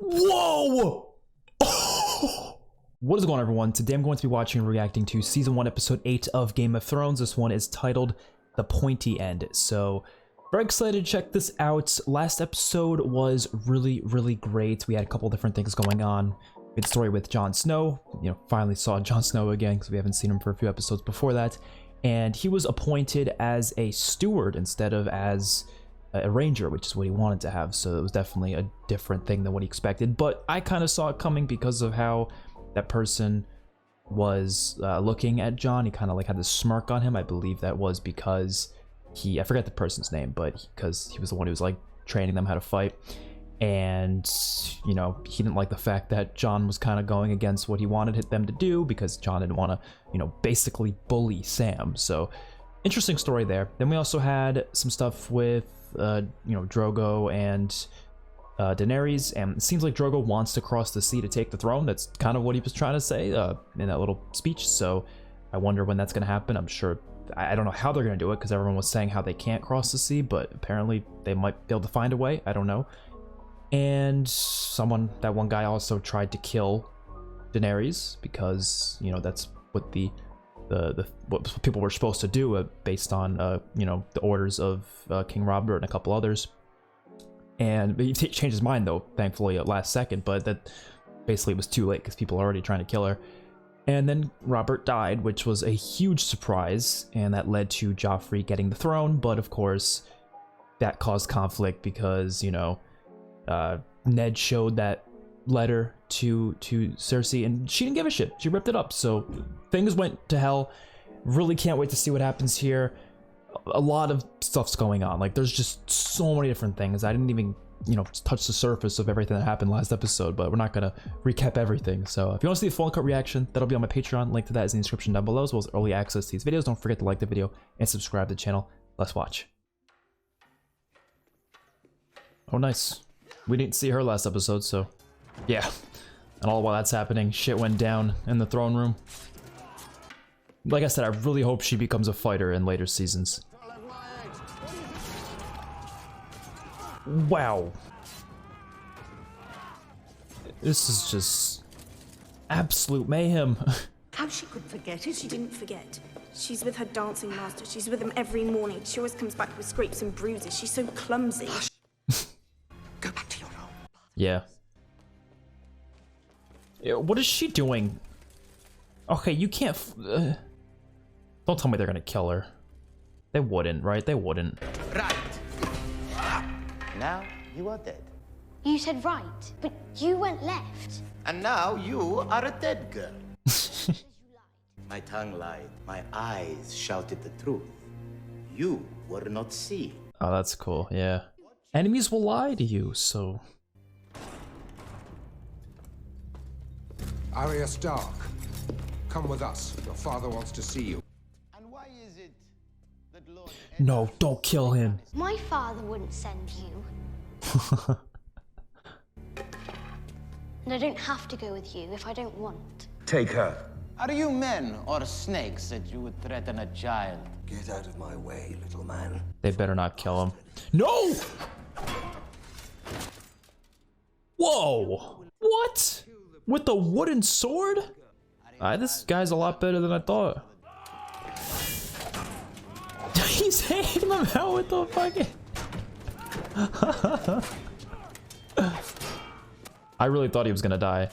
Whoa! What is going on, everyone? Today I'm going to be watching and reacting to Season 1, Episode 8 of Game of Thrones. This one is titled The Pointy End. So, very excited to check this out. Last episode was really great. We had a couple different things going on. We had a story with Jon Snow. You know, finally saw Jon Snow again because we haven't seen him for a few episodes before that. And he was appointed as a steward instead of as a ranger, which is what he wanted to have. So it was definitely a different thing than what he expected. But I kind of saw it coming because of how that person was looking at Jon. He kind of like had this smirk on him. I believe that was because I forget the person's name, but because he was the one who was like training them how to fight. And, you know, he didn't like the fact that Jon was kind of going against what he wanted them to do because Jon didn't want to, you know, basically bully Sam. So interesting story there. Then we also had some stuff with, you know, Drogo and Daenerys, and it seems like Drogo wants to cross the sea to take the throne. That's kind of what he was trying to say in that little speech. So I wonder when that's going to happen. I'm sure, I don't know how they're going to do it because everyone was saying how they can't cross the sea, but apparently they might be able to find a way. I don't know. And that one guy also tried to kill Daenerys because, you know, that's what what people were supposed to do based on, you know, the orders of King Robert and a couple others. And he changed his mind, though, thankfully, at last second, but that basically was too late because people are already trying to kill her. And then Robert died, which was a huge surprise, and that led to Joffrey getting the throne. But of course, that caused conflict because, you know, Ned showed that letter to Cersei, and she didn't give a shit. She ripped it up. So things went to hell. Really can't wait to see what happens here. A lot of stuff's going on. Like, there's just so many different things. I didn't even, you know, touch the surface of everything that happened last episode, but we're not gonna recap everything. So if you want to see a full cut reaction, that'll be on my Patreon. Link to that is in the description down below, as well as early access to these videos. Don't forget to like the video and subscribe to the channel. Let's watch. Oh, nice. We didn't see her last episode, so yeah. And all while that's happening, shit went down in the throne room. Like I said, I really hope she becomes a fighter in later seasons. Wow. This is just absolute mayhem. How she could forget it, she didn't forget. She's with her dancing master. She's with him every morning. She always comes back with scrapes and bruises. She's so clumsy. Go back to your room. Yeah. What is she doing? Okay, you can't... don't tell me they're gonna kill her. They wouldn't, right? They wouldn't. Right. Now you are dead. You said right, but you went left. And now you are a dead girl. My tongue lied. My eyes shouted the truth. You were not seen. Oh, that's cool, yeah. Enemies will lie to you, so... Arya Stark, come with us. Your father wants to see you. And why is it that Lord No, don't kill him. My father wouldn't send you. And I don't have to go with you if I don't want. Take her. Are you men or snakes that you would threaten a child? Get out of my way, little man. They better not kill him. No! Whoa! What? With the wooden sword? This guy's a lot better than I thought. He's hitting them out with the fucking... I really thought he was gonna die.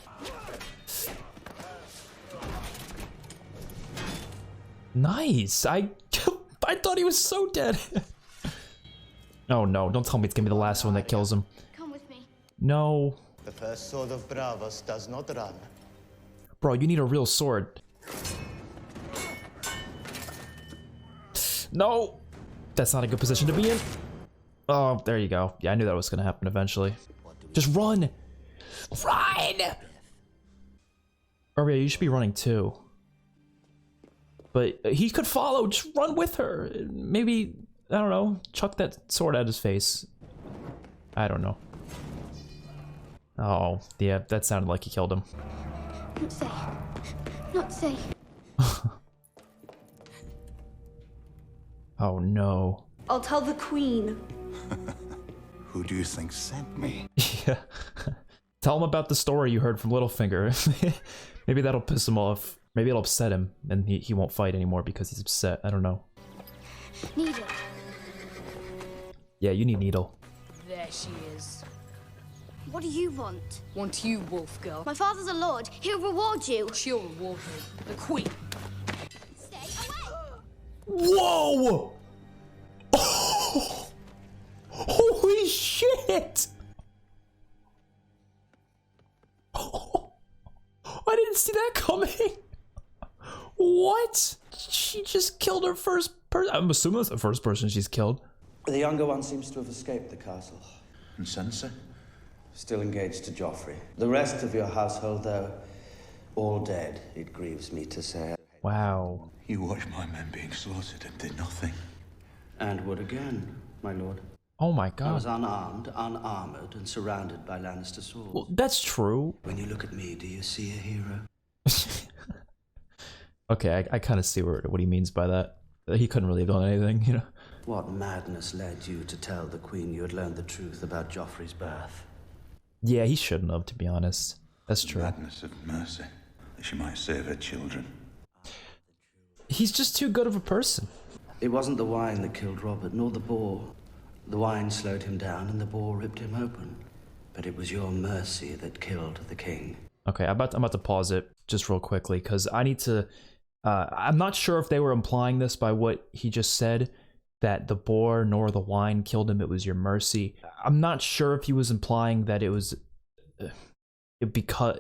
Nice! I thought he was so dead. Oh no, don't tell me it's gonna be the last one that kills him. Come with me. No. The first sword of Bravos does not run. Bro, you need a real sword. No! That's not a good position to be in. Oh, there you go. Yeah, I knew that was gonna happen eventually. Just run! Run! Arya, you should be running too. But he could follow, just run with her. Maybe, I don't know, chuck that sword at his face. I don't know. Oh, yeah, that sounded like he killed him. Not safe. Not safe. Oh no. I'll tell the queen. Who do you think sent me? Yeah. Tell him about the story you heard from Littlefinger. Maybe that'll piss him off. Maybe it'll upset him, and he won't fight anymore because he's upset. I don't know. Needle. Yeah, you need Needle. There she is. What do you want? Want you, wolf girl. My father's a lord. He'll reward you. She'll reward me. The queen. Stay away! Whoa! Oh! Holy shit! Oh, I didn't see that coming. What? She just killed her first person. I'm assuming that's the first person she's killed. The younger one seems to have escaped the castle. And Sansa? Still engaged to Joffrey. The rest of your household, though, all dead, it grieves me to say. Wow. You watched my men being slaughtered and did nothing. And would again, my lord. Oh my I was god. unarmed, unarmored, and surrounded by Lannister swords. Well, that's true. When you look at me, do you see a hero? Okay, I kind of see what he means by that. He couldn't really have done anything, you know? What madness led you to tell the queen you had learned the truth about Joffrey's birth? Yeah, he shouldn't have, to be honest. That's true. Madness of mercy, that she might save her children. He's just too good of a person. It wasn't the wine that killed Robert, nor the boar. The wine slowed him down and the boar ripped him open. But it was your mercy that killed the king. Okay, I'm about to pause it just real quickly, because I need to... I'm not sure if they were implying this by what he just said, that the boar nor the wine killed him, it was your mercy. I'm not sure if he was implying that it was because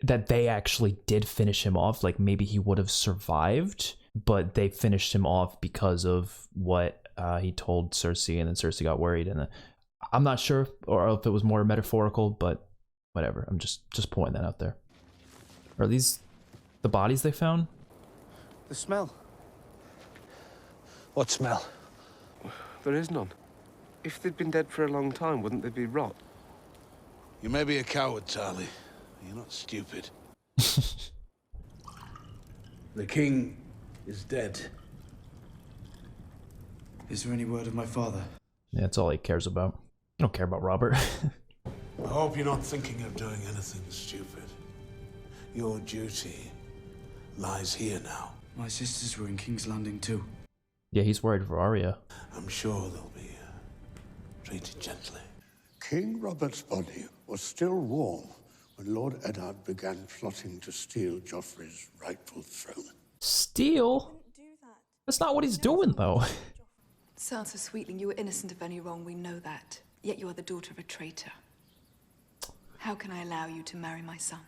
that they actually did finish him off, like maybe he would have survived, but they finished him off because of what he told Cersei, and then Cersei got worried, and I'm not sure, or if it was more metaphorical, but whatever. I'm just pointing that out there. Are these the bodies they found? The smell. What smell? There is none. If they'd been dead for a long time, wouldn't they be rot? You may be a coward, Tarly. You're not stupid. The king is dead. Is there any word of my father? Yeah, that's all he cares about. I don't care about Robert. I hope you're not thinking of doing anything stupid. Your duty lies here now. My sisters were in King's Landing too. Yeah, he's worried for Arya. I'm sure they'll be treated gently. King Robert's body was still warm when Lord Eddard began plotting to steal Joffrey's rightful throne. Steal? That's not what he's doing, though. Sansa Sweetling, you were innocent of any wrong, we know that. Yet you are the daughter of a traitor. How can I allow you to marry my son?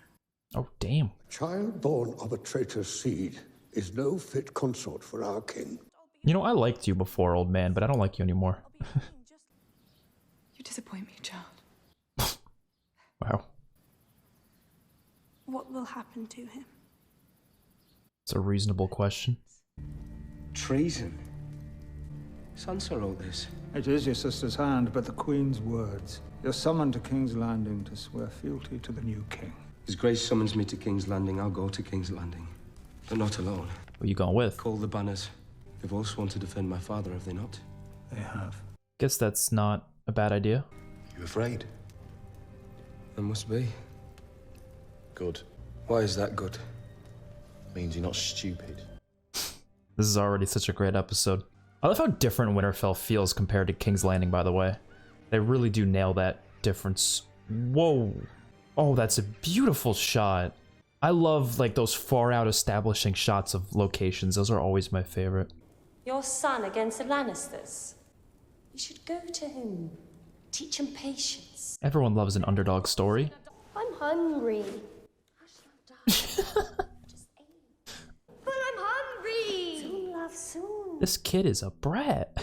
Oh, damn. Child born of a traitor's seed is no fit consort for our king. You know, I liked you before, old man, but I don't like you anymore. You disappoint me, child. Wow. What will happen to him? It's a reasonable question. Treason? Sansa wrote this. It is your sister's hand, but the Queen's words. You're summoned to King's Landing to swear fealty to the new king. His Grace summons me to King's Landing, I'll go to King's Landing. But not alone. Who are you going with? Call the banners. They've all sworn to defend my father, have they not? They have. Guess that's not a bad idea. You afraid? I must be. Good. Why is that good? Means you're not stupid. This is already such a great episode. I love how different Winterfell feels compared to King's Landing, by the way. They really do nail that difference. Whoa. Oh, that's a beautiful shot. I love like those far out establishing shots of locations. Those are always my favorite. Your son against the Lannisters. You should go to him. Teach him patience. Everyone loves an underdog story. I'm hungry. But I'm hungry! Soon, love, soon. This kid is a brat.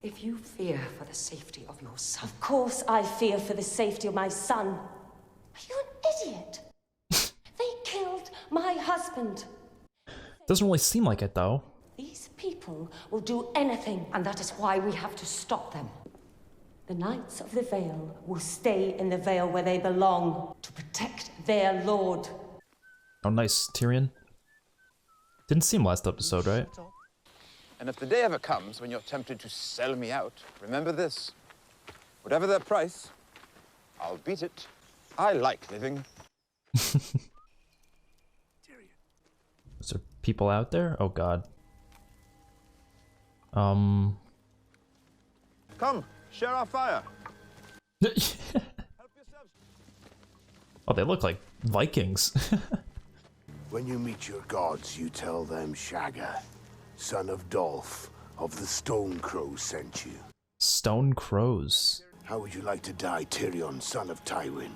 If you fear for the safety of your son... Of course I fear for the safety of my son. Are you an idiot? They killed my husband. Doesn't really seem like it, though. These people will do anything, and that is why we have to stop them. The Knights of the Vale will stay in the Vale where they belong to protect their lord. Oh, nice, Tyrion. Didn't seem last episode, right? And if the day ever comes when you're tempted to sell me out, remember this. Whatever their price, I'll beat it I like living. Is there people out there? Oh god. Come, share our fire. Oh, they look like Vikings. When you meet your gods, you tell them Shagga, son of Dolph, of the Stone Crows, sent you. Stone Crows. How would you like to die, Tyrion, son of Tywin?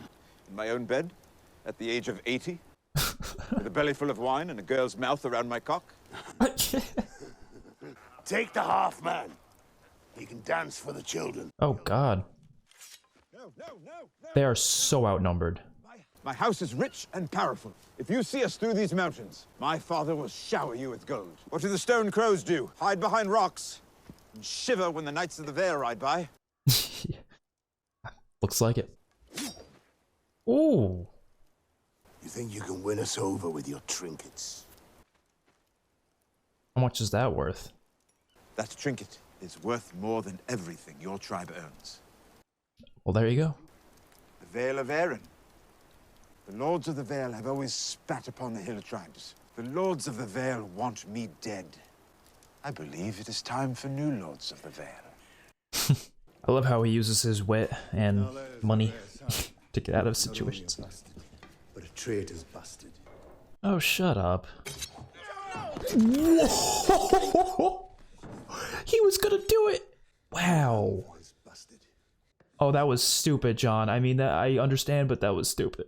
In my own bed, at the age of 80, with a belly full of wine and a girl's mouth around my cock. Take the half man. He can dance for the children. Oh god. They are so outnumbered. My house is rich and powerful. If you see us through these mountains, my father will shower you with gold. What do the Stone Crows do? Hide behind rocks and shiver when the Knights of the Vale ride by? Looks like it. Ooh. You think you can win us over with your trinkets? How much is that worth? That trinket is worth more than everything your tribe owns. Well, there you go. The Vale of Erin. The Lords of the Vale have always spat upon the hill tribes. The Lords of the Vale want me dead. I believe it is time for new Lords of the Vale. I love how he uses his wit and money to get out of situations. But a traitor's busted. Oh, shut up. Whoa! He was gonna do it! Wow. Oh, that was stupid, John. I mean, that I understand, but that was stupid.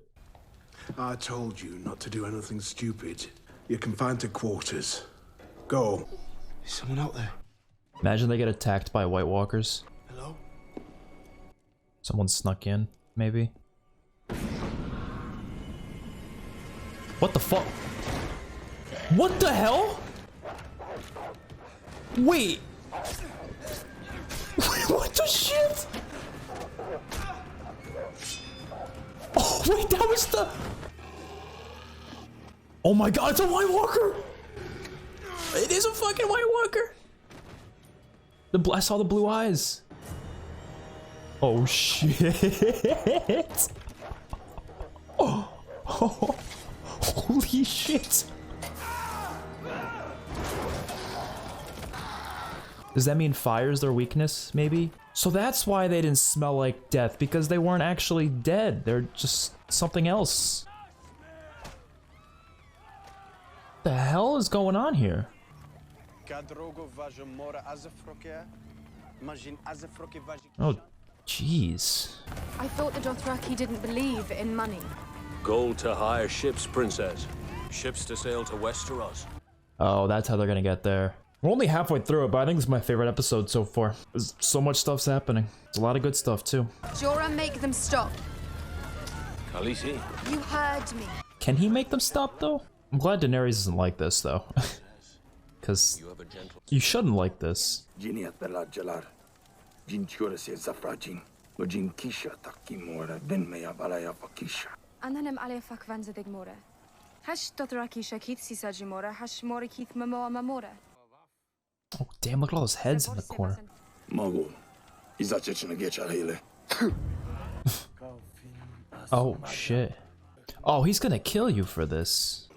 I told you not to do anything stupid. You're confined to quarters. Go. Is someone out there? Imagine they get attacked by White Walkers. Hello? Someone snuck in, maybe. What the fuck? What the hell? Wait. What the shit? Oh, wait, that was the... Oh my god, it's a White Walker! It is a fucking White Walker! I saw the blue eyes. Oh shit! Oh, holy shit! Does that mean fire's their weakness, maybe? So that's why they didn't smell like death, because they weren't actually dead. They're just something else. What the hell is going on here? Oh, jeez. I thought the Dothraki didn't believe in money. Gold to hire ships, princess. Ships to sail to Westeros. Oh, that's how they're gonna get there. We're only halfway through it, but I think this is my favorite episode so far. There's so much stuff's happening. There's a lot of good stuff, too. Jorah, make them stop. Khaleesi. You heard me. Can he make them stop, though? I'm glad Daenerys isn't like this, though. Because you shouldn't like this. Annanem alefak vanza digmora. Hash Dothraki shakit sisajimora, hash morikith mamoa mamora. Oh, damn, look at all those heads in the corner. Oh, shit. Oh, he's gonna kill you for this.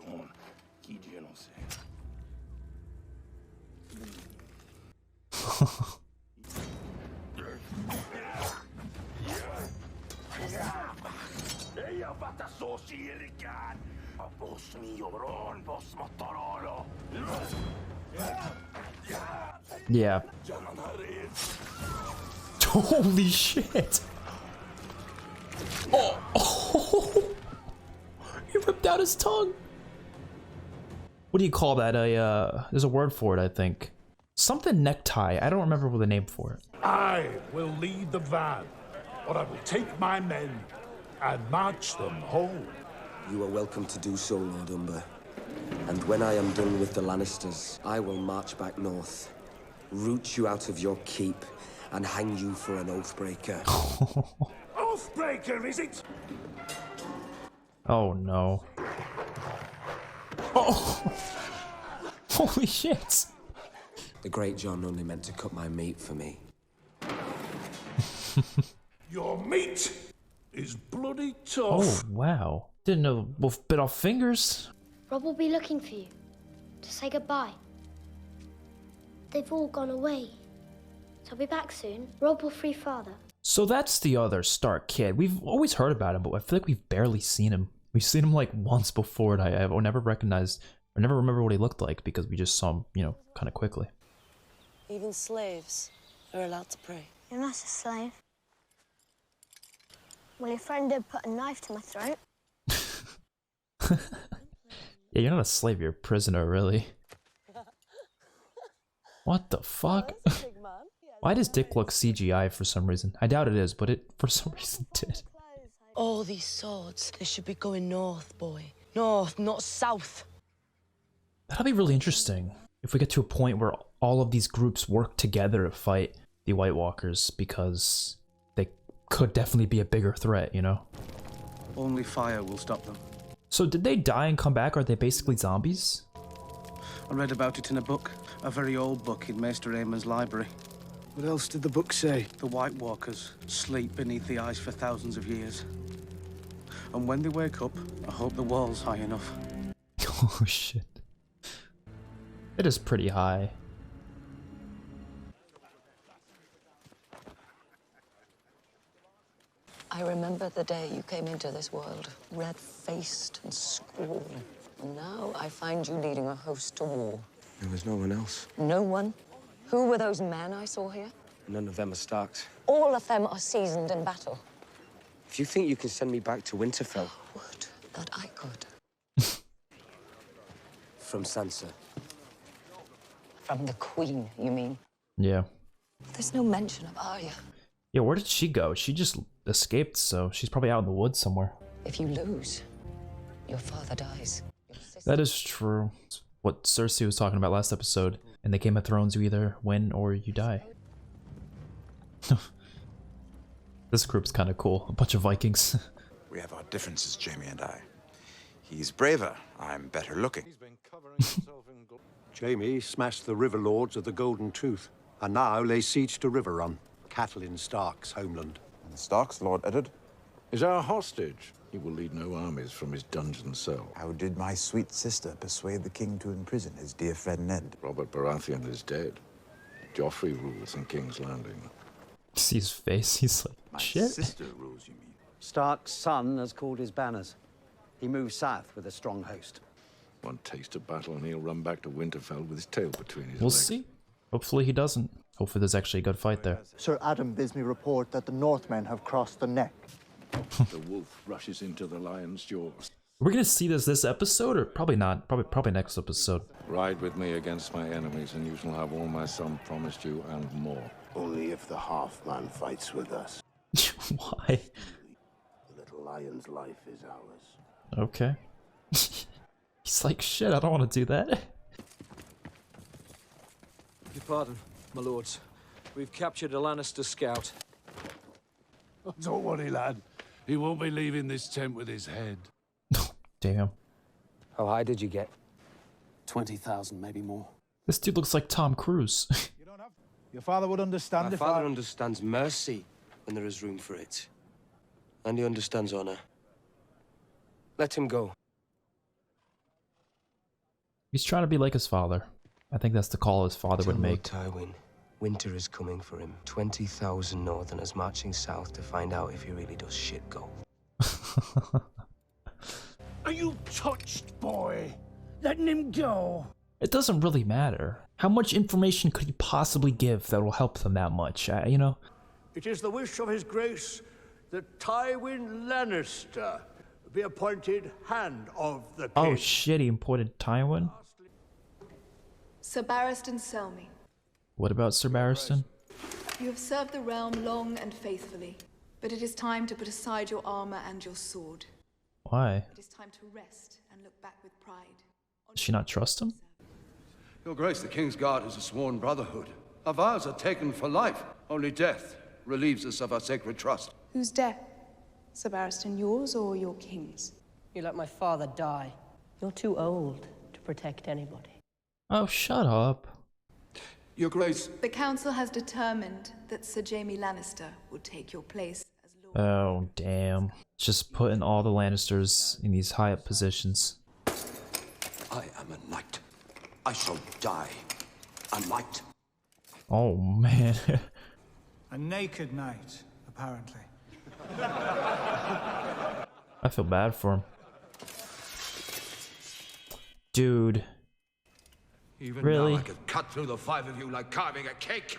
Yeah. Holy shit! Oh, oh! He ripped out his tongue. What do you call that? There's a word for it, I think. Something necktie. I don't remember the name for it. I will lead the van, or I will take my men and march them home. You are welcome to do so, Lord Umber. And when I am done with the Lannisters, I will march back north, root you out of your keep, and hang you for an oathbreaker. Oathbreaker, is it? Oh no. Oh! Holy shit! The Great John only meant to cut my meat for me. Your meat is bloody tough. Oh, wow. Didn't know Wolf bit off fingers. Rob will be looking for you to say goodbye. They've all gone away. So I'll be back soon. Rob will free Father. So that's the other Stark kid. We've always heard about him, but I feel like we've barely seen him. We've seen him like once before, and I never recognized or never remember what he looked like because we just saw him, you know, kind of quickly. Even slaves are allowed to pray. You're not a slave. Well, your friend did put a knife to my throat. Yeah, you're not a slave, you're a prisoner, really. What the fuck? Why does Dick look CGI for some reason? I doubt it is, but it for some reason did. All these swords, they should be going north, boy. North, not south. That'll be really interesting if we get to a point where all of these groups work together to fight the White Walkers, because they could definitely be a bigger threat, you know? Only fire will stop them. So did they die and come back, or are they basically zombies? I read about it in a book, a very old book in Maester Aemon's library. What else did the book say? The White Walkers sleep beneath the ice for thousands of years. And when they wake up, I hope the wall's high enough. Oh shit. It is pretty high. I remember the day you came into this world, red-faced and scrawling. And now I find you leading a host to war. There was no one else. No one? Who were those men I saw here? None of them are Starks. All of them are seasoned in battle. If you think you can send me back to Winterfell... Would that I could. From Sansa. From the Queen, you mean? Yeah. There's no mention of Arya. Yeah, where did she go? She just escaped, so she's probably out in the woods somewhere. If you lose, your father dies. That is true. It's what Cersei was talking about last episode. In the Game of Thrones, you either win or you die. This group's kind of cool. A bunch of Vikings. We have our differences, Jaime and I. He's braver. I'm better looking. Jaime smashed the river lords of the Golden Tooth, and now lays siege to Riverrun, Catelyn Stark's homeland. And Stark's Lord Eddard? Is our hostage. He will lead no armies from his dungeon cell. How did my sweet sister persuade the king to imprison his dear friend Ned? Robert Baratheon is dead. Joffrey rules in King's Landing. See his face, he's like, My shit. sister rules, you mean? Stark's son has called his banners. He moves south with a strong host. One taste of battle and he'll run back to Winterfell with his tail between his We'll legs. see. Hopefully he doesn't. Hopefully there's actually a good fight there. Sir Adam bids me report that the Northmen have crossed the neck. The wolf rushes into the lion's jaws. We're gonna see this episode, or probably not. Probably next episode. Ride with me against my enemies, and you shall have all my son promised you and more. Only if the half-man fights with us. Why? The little lion's life is ours. Okay. He's like, shit, I don't want to do that. Your pardon, my lords. We've captured a Lannister scout. Don't worry, lad. He won't be leaving this tent with his head. Damn. How high did you get? 20,000, maybe more. This dude looks like Tom Cruise. Your father would understand My father understands mercy when there is room for it. And he understands honor. Let him go. He's trying to be like his father. I think that's the call his father would Tell make. Lord Tywin, winter is coming for him. 20,000 Northerners marching south to find out if he really does shit go. Are you touched, boy? Letting him go? It doesn't really matter. How much information could he possibly give that will help them that much, you know? It is the wish of his grace that Tywin Lannister be appointed Hand of the King. Oh shit, he appointed Tywin? Sir Barristan Selmy, What about Sir Barristan? you have served the realm long and faithfully, but it is time to put aside your armor and your sword. Why? It is time to rest and look back with pride. Does she not trust him? Your Grace, the King's Guard is a sworn brotherhood. Our vows are taken for life. Only death relieves us of our sacred trust. Whose death? Sir Barristan, yours or your king's? You let my father die. You're too old to protect anybody. Oh, shut up. Your Grace. The council has determined that Sir Jaime Lannister will take your place as Oh, damn. Just putting all the Lannisters in these high up positions. I am a knight. I shall die a knight. Oh, man. A naked knight, apparently. I feel bad for him. Dude. Even really? now I could cut through the five of you like carving a cake.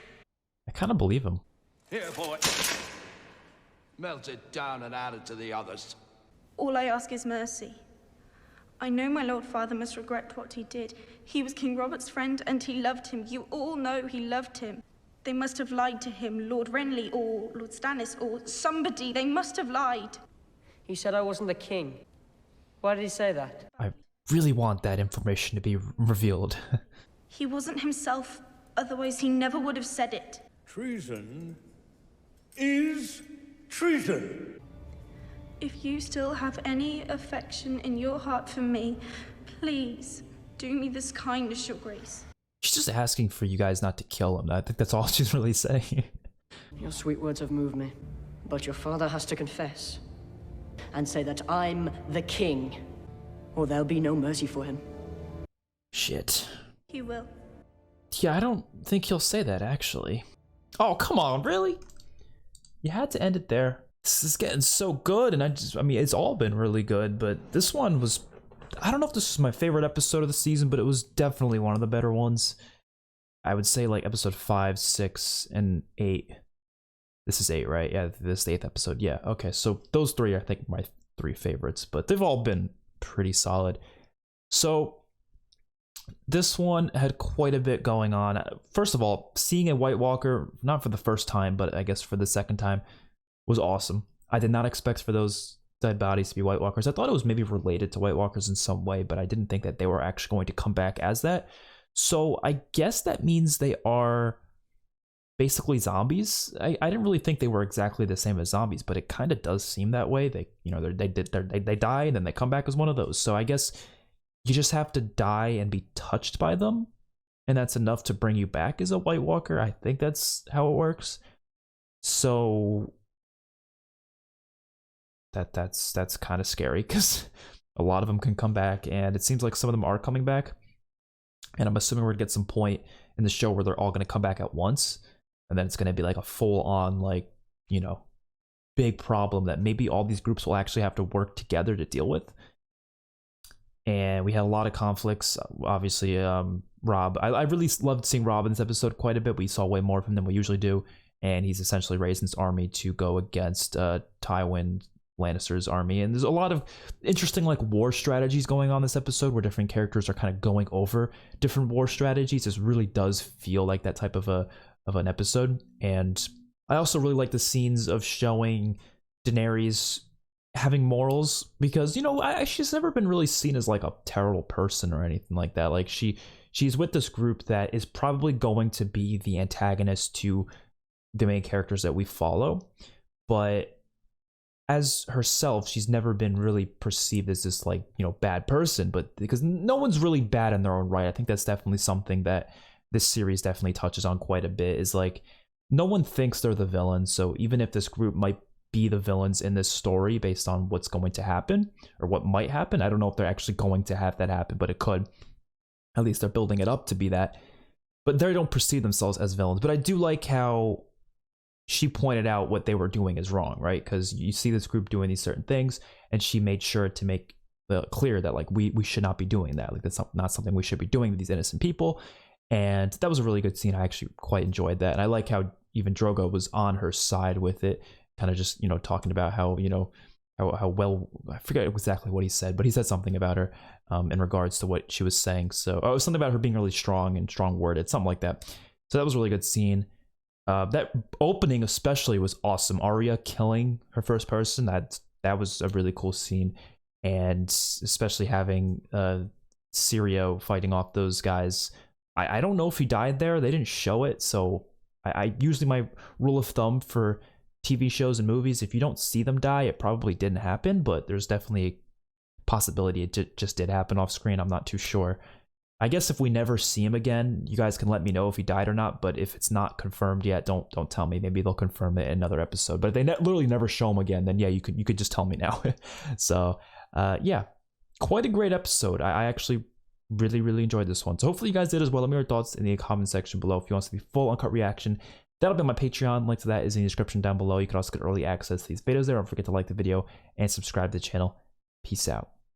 I kind of believe him. Here, boy. Melt it down and add it to the others. All I ask is mercy. I know my Lord Father must regret what he did. He was King Robert's friend and he loved him. You all know he loved him. They must have lied to him, Lord Renly or Lord Stannis or somebody. They must have lied. He said I wasn't the king. Why did he say that? I really want that information to be revealed. He wasn't himself, otherwise he never would have said it. Treason is treason. If you still have any affection in your heart for me, please do me this kindness, your grace. She's just asking for you guys not to kill him. I think that's all she's really saying. Your sweet words have moved me, but your father has to confess and say that I'm the king, or there'll be no mercy for him. Shit. He will. Yeah, I don't think he'll say that, actually. Oh, come on, really? You had to end it there. This is getting so good, and I mean, it's all been really good, but this one was, I don't know if this was my favorite episode of the season, but it was definitely one of the better ones. I would say like episode 5, 6, and 8. This is 8, right? Yeah, this is the 8th episode. Yeah, okay, so those 3 are, I think, my 3 favorites, but they've all been pretty solid. So this one had quite a bit going on. First of all, seeing a White Walker, not for the first time, but I guess for the second time, was awesome. I did not expect for those dead bodies to be White Walkers. I thought it was maybe related to White Walkers in some way, but I didn't think that they were actually going to come back as that. So I guess that means they are basically zombies. I didn't really think they were exactly the same as zombies, but it kind of does seem that way. They, you know, they die and then they come back as one of those. So I guess you just have to die and be touched by them, and that's enough to bring you back as a White Walker. I think that's how it works. So that's kind of scary, because a lot of them can come back, and it seems like some of them are coming back. And I'm assuming we're gonna get some point in the show where they're all gonna come back at once, and then it's gonna be like a full-on, like, you know, big problem that maybe all these groups will actually have to work together to deal with. And we had a lot of conflicts. Obviously, Robb. I really loved seeing Robb in this episode quite a bit. We saw way more of him than we usually do, and he's essentially raising his army to go against Tywin Lannister's army. And there's a lot of interesting like war strategies going on this episode, where different characters are kind of going over different war strategies. This really does feel like that type of an episode. And I also really like the scenes of showing Daenerys having morals, because, you know, she's never been really seen as like a terrible person or anything like that. Like she's with this group that is probably going to be the antagonist to the main characters that we follow, but as herself, she's never been really perceived as this, like, you know, bad person. But because no one's really bad in their own right, I think that's definitely something that this series definitely touches on quite a bit, is like, no one thinks they're the villain. So even if this group might be the villains in this story based on what's going to happen or what might happen, I don't know if they're actually going to have that happen, but it could. At least they're building it up to be that. But they don't perceive themselves as villains. But I do like how she pointed out what they were doing is wrong, right? Because you see this group doing these certain things, and she made sure to make clear that, like, we should not be doing that. Like, that's not something we should be doing with these innocent people. And that was a really good scene. I actually quite enjoyed that. And I like how even Drogo was on her side with it, kind of just, you know, talking about how, you know, how well, I forget exactly what he said, but he said something about her in regards to what she was saying. So it was something about her being really strong and strong-worded, something like that. So that was a really good scene. That opening especially was awesome. Arya killing her first person, that was a really cool scene. And especially having Syrio fighting off those guys. I don't know if he died there. They didn't show it. So I usually, my rule of thumb for TV shows and movies, if you don't see them die, it probably didn't happen. But there's definitely a possibility it just did happen off screen. I'm not too sure. I guess if we never see him again, you guys can let me know if he died or not. But if it's not confirmed yet, don't tell me. Maybe they'll confirm it in another episode. But if they literally never show him again, then yeah, you could just tell me now. So yeah, quite a great episode. I actually really enjoyed this one. So hopefully you guys did as well. Let me know your thoughts in the comment section below. If you want to see the full uncut reaction, that'll be on my Patreon. Link to that is in the description down below. You can also get early access to these videos there. Don't forget to like the video and subscribe to the channel. Peace out.